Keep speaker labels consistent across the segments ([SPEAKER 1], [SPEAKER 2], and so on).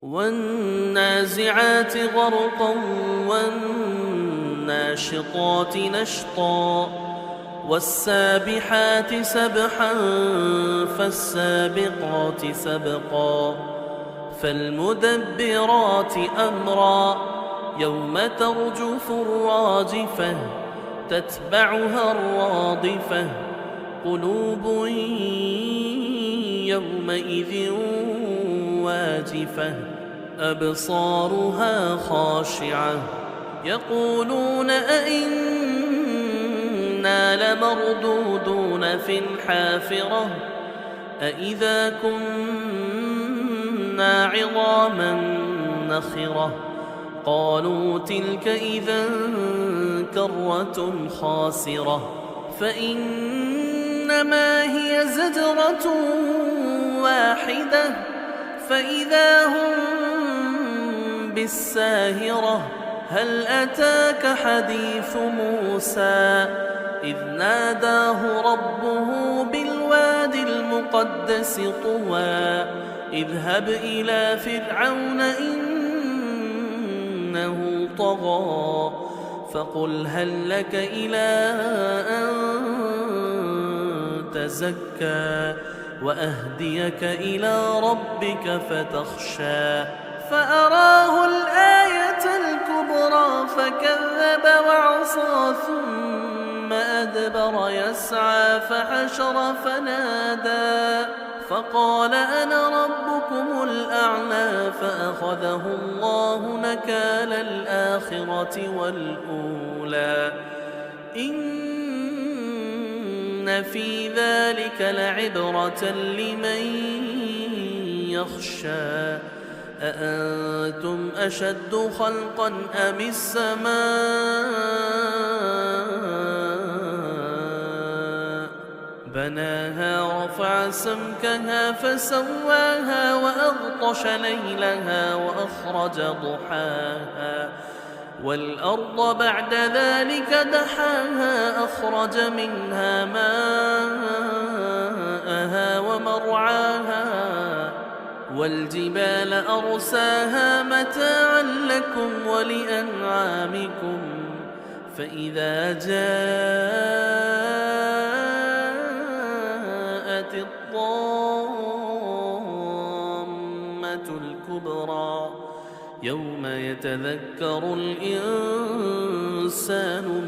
[SPEAKER 1] والنازعات غرقا والناشطات نشطا والسابحات سبحا فالسابقات سبقا فالمدبرات أمرا يوم ترجف الراجفة تتبعها الرادفة قلوب يومئذ واجفة أبصارها خاشعة يقولون أئنا لمردودون في الحافرة أئذا كنا عظاما نخرة قالوا تلك إذا كرة خاسرة فإنما هي زجرة واحدة فإذا هم بالساهرة هل أتاك حديث موسى إذ ناداه ربه بالواد المقدس طوى اذهب إلى فرعون إنه طغى فقل هل لك إلى أن تزكى وأهديك إلى ربك فتخشى فأراه الآية الكبرى فكذب وعصى ثم أدبر يسعى فحشر فنادى فقال أنا ربكم الأعلى فأخذه الله نكال الآخرة والأولى إن في ذلك لعبرة لمن يخشى أأنتم أشد خلقا أم السماء بناها رفع سمكها فسواها وأغطش ليلها وأخرج ضحاها والأرض بعد ذلك دحاها أخرج منها ماءها ومرعاها والجبال أرساها متاعا لكم ولأنعامكم فإذا جاءت الطامة الكبرى يوم يتذكر الإنسان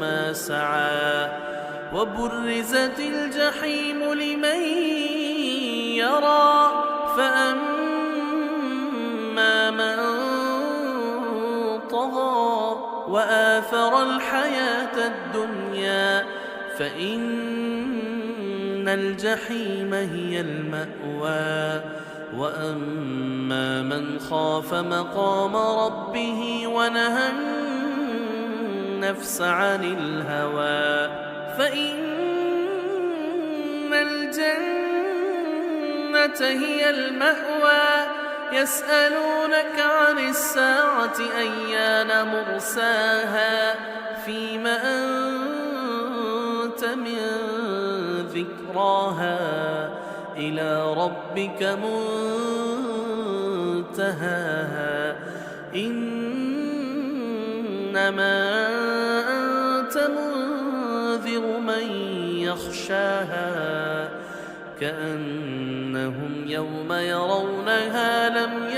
[SPEAKER 1] ما سعى وبرزت الجحيم لمن يرى فأما من طغى وآثر الحياة الدنيا فإن الجحيم هي المأوى وأما من خاف مقام ربه ونهى النفس عن الهوى فإن الجنة هي المأوى يسألونك عن الساعة أيان مرساها فيم أنت من ذكراها إلى ربك منتهاها إنما أنت منذر من يخشاها كأنهم يوم يرونها لم